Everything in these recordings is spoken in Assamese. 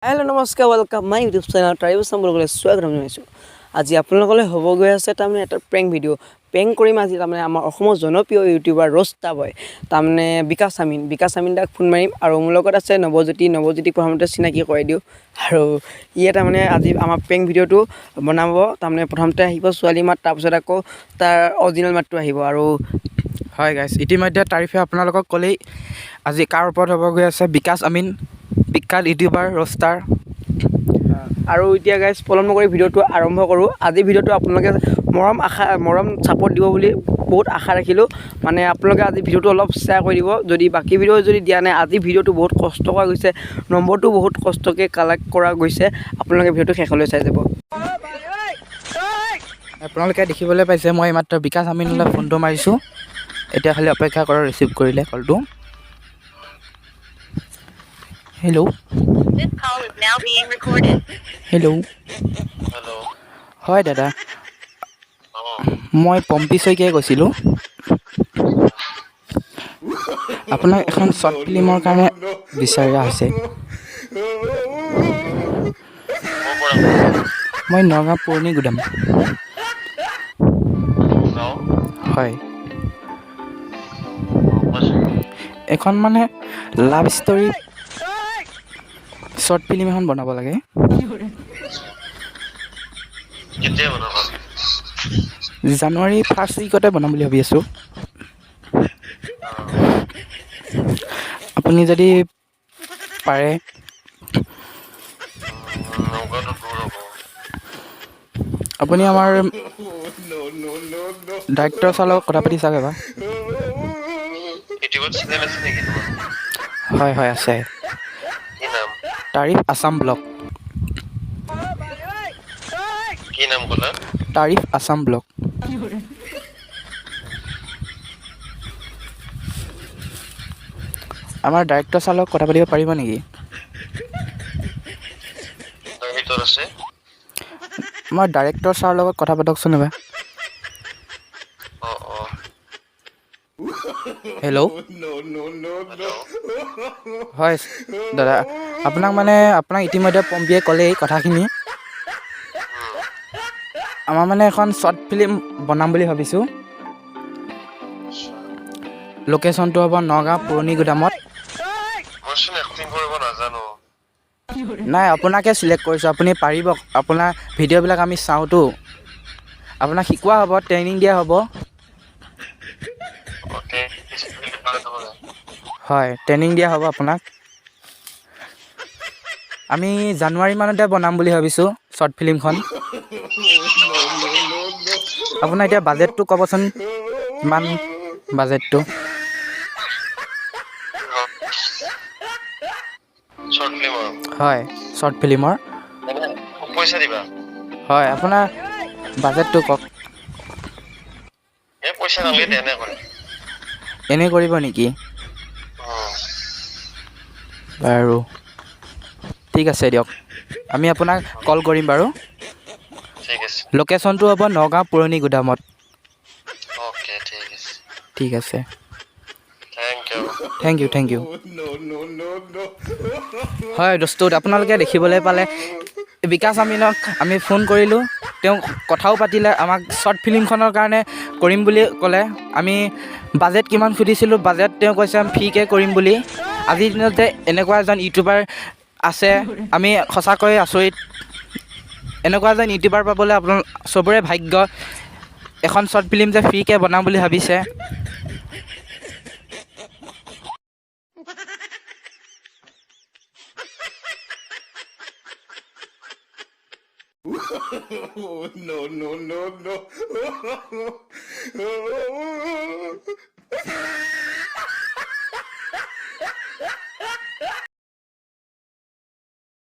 হেল্ল' নমস্কাৰ welcome my YouTube channel tribal চাম্বললৈ স্বাগতম জনাইছোঁ। আজি আপোনালোকলৈ হ'ব গৈ আছে তাৰমানে এটা প্ৰেংক ভিডিঅ' কৰিম আজি তাৰমানে আমাৰ অসমৰ জনপ্ৰিয় ইউটিউবাৰ ৰ'ষ্টা বয় তাৰমানে বিকাশ আমিন দাক ফোন মাৰিম আৰু মোৰ লগত আছে নৱজ্যোতিক প্ৰথমতে চিনাকি কৰাই দিওঁ আৰু ইয়ে তাৰমানে আজি আমাৰ প্ৰেংক ভিডিঅ'টো বনাব তাৰমানে প্ৰথমতে আহিব ছোৱালী মাত তাৰপিছত আকৌ তাৰ অৰিজিনেল মাতটো আহিব আৰু হয় গাইছ, ইতিমধ্যে তাৰিফে আপোনালোকক ক'লেই আজি কাৰ ওপৰত হ'ব গৈ আছে বিকাশ আমিন বিখ্যাত ইউটিউবাৰ ৰ'ষ্টাৰ। আৰু এতিয়া গাইজ পলম নকৰি ভিডিঅ'টো আৰম্ভ কৰোঁ। আজি ভিডিঅ'টো আপোনালোকে মৰম ছাপোৰ্ট দিব বুলি বহুত আশা ৰাখিলোঁ। মানে আপোনালোকে আজি ভিডিঅ'টো অলপ শ্বেয়াৰ কৰি দিব। যদি বাকী ভিডিঅ' যদি দিয়া নাই, আজি ভিডিঅ'টো বহুত কষ্ট কৰা গৈছে, নম্বৰটো বহুত কষ্টকৈ কালেক্ট কৰা গৈছে। আপোনালোকে ভিডিঅ'টো শেষলৈ চাই যাব। আপোনালোকে দেখিবলৈ পাইছে মই এইমাত্ৰ বিকাশ আমিনলৈ ফোনটো মাৰিছোঁ। এতিয়া খালি অপেক্ষা কৰক, ৰিচিভ কৰিলে কলটো। হেল্ল' হেল্ল' হয় দাদা, মই পম্পী শইকীয়াই কৈছিলোঁ। আপোনাক এখন শ্বৰ্ট ফিল্মৰ কাৰণে বিচাৰা হৈছে। মই নগাঁও পুৰণি গুদাম। হয়, এখন মানে লাভ ষ্টৰী শ্বৰ্ট ফিল্ম এখন বনাব লাগে। জানুৱাৰী ফাৰ্ষ্ট উইকতে বনাম বুলি ভাবি আছোঁ। আপুনি যদি পাৰে। আপুনি আমাৰ ডাইৰেক্টৰ ছাৰৰ লগত কথা পাতি চাওক এবাৰ। হয় আছে। তাৰিফ আছাম ব্লগ। কি নাম ক'লা? তাৰিফ আছাম ব্লগ। আমাৰ ডাইৰেক্টৰ ছাৰৰ লগত কথা পাতিব পাৰিব নেকি? ভিতৰত আছে। আমাৰ ডাইৰেক্টৰ ছাৰৰ লগত কথা পাতকচোন এবাৰ। অ'। হেল্ল'। হয় দাদা, আপোনাক ইতিমধ্যে পম্পীয়ে ক'লেই কথাখিনি। আমাৰ মানে এখন শ্বৰ্ট ফিল্ম বনাম বুলি ভাবিছোঁ। লোকেশ্যনটো হ'ব নগাঁও পুৰণি গুদামত। মইচোন এক্টিং কৰিব নাজানো। নাই, আপোনাকে চিলেক্ট কৰিছোঁ, আপুনি পাৰিব। আপোনাৰ ভিডিঅ'বিলাক আমি চাওঁতো। আপোনাক শিকোৱা হ'ব, ট্ৰেইনিং দিয়া হ'ব। হয়, ট্ৰেইনিং দিয়া হ'ব আপোনাক। আমি জানুৱাৰী মানতে বনাম বুলি ভাবিছোঁ শ্বৰ্ট ফিল্মখন। আপোনাৰ এতিয়া বাজেটটো ক'বচোন, কিমান বাজেটটো? শ্বৰ্ট ফিল্মৰ হয়, শ্বৰ্ট ফিল্মৰ। পইচা দিবা। হয়, আপোনাৰ বাজেটটো কওক। পইচা নালাগে দে, এনে কৰে। এনে কৰিব নেকি? বাৰু ঠিক আছে দিয়ক, আমি আপোনাক কল কৰিম বাৰু। ঠিক আছে। লোকেশ্যনটো হ'ব নগাঁও পুৰণি গুদামত। অ'কে, ঠিক আছে। ঠিক আছে। Thank thank you. ইউ। হয় দোস্ত, আপোনালোকে দেখিবলৈ পালে বিকাশ আমিনক আমি ফোন কৰিলোঁ। তেওঁ কথাও পাতিলে, আমাক শ্বৰ্ট ফিল্মখনৰ কাৰণে কৰিম বুলি ক'লে। আমি বাজেট কিমান সুধিছিলোঁ, বাজেট তেওঁ কৈছে ফ্ৰীকৈ কৰিম বুলি। আজিৰ দিনত যে এনেকুৱা এজন ইউটিউবাৰ আছে, আমি সঁচাকৈ আচৰিত। এনেকুৱা এজন ইউটিউবাৰ পাবলৈ আপোনালোক চবৰে ভাগ্য। এখন শ্বৰ্ট ফিল্ম যে ফ্ৰীকৈ বনাম বুলি ভাবিছে।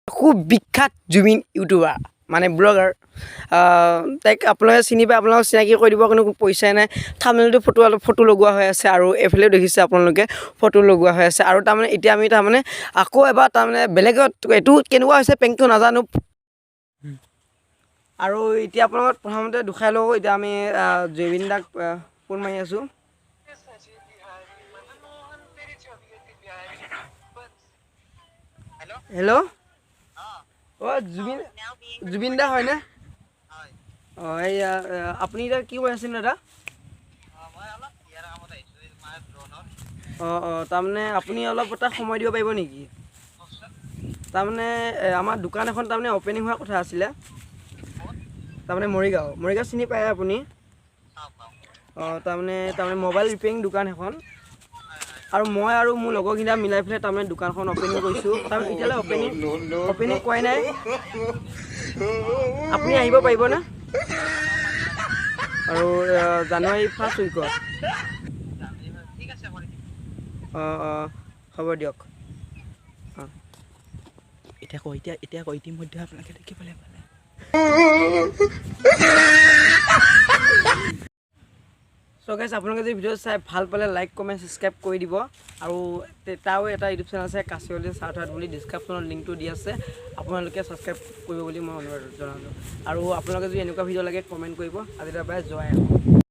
খুব বিখ্যাত জুবিন ইউটিউবাৰ মানে ব্লগাৰ। তাইক আপোনালোকে চিনি পায়, আপোনালোকক চিনাকি কৰি দিব, কোনো পইচাই নাই। থাম্বনেইলটো ফটো লগোৱা হৈ আছে আৰু এইফালেও দেখিছে আপোনালোকে ফটো লগোৱা হৈ আছে। আৰু তাৰমানে এতিয়া আমি তাৰমানে আকৌ এবাৰ তাৰমানে বেলেগত এইটো কেনেকুৱা হৈছে প্ৰেংকটো নাজানো। আৰু এতিয়া আপোনালোকক প্ৰথমতে দুখাই লওঁ। এতিয়া আমি জুবিন দাক ফোন মাৰি আছোঁ। হেল্ল'। অ' জুবিন দা হয়নে? অঁ এইয়া আপুনি এতিয়া কি কৰি আছিল দাদা? অঁ তাৰমানে আপুনি অলপ এটা সময় দিব পাৰিব নেকি? তাৰমানে আমাৰ দোকান এখন তাৰমানে অ'পেনিং হোৱাৰ কথা আছিলে। তাৰমানে মৰিগাঁও চিনি পায় আপুনি? অঁ তাৰমানে মোবাইল ৰিপেয়াৰিং দোকান এখন। আৰু মই আৰু মোৰ লগৰকেইটা মিলাই পেলাই তাৰমানে দোকানখন অ'পেনিং কৰিছোঁ। তাৰমানে এতিয়ালৈ অ'পেনিং কৰাই নাই। আপুনি আহিব পাৰিবনে? আৰু জানুৱাৰী 1st উইকত। অঁ হ'ব দিয়ক। অঁ এতিয়া কৈ ইতিমধ্যে আপোনালোকে দেখিবলৈ পালে। চ' গাইছ আপোনালোকে যদি ভিডিঅ' চাই ভাল পালে লাইক কমেণ্ট ছাবস্ক্ৰাইব কৰি দিব। আৰু তাৰো এটা ইউটিউব চেনেল আছে কাচিয়লি চাৰ্ট বুলি, ডিছক্ৰিপশ্যনত লিংকটো দি আছে, আপোনালোকে ছাবস্ক্ৰাইব কৰিব বুলি মই অনুৰোধ জনালোঁ। আৰু আপোনালোকে যদি এনেকুৱা ভিডিঅ' লাগে কমেণ্ট কৰিব। আজি তাৰপৰা জয়।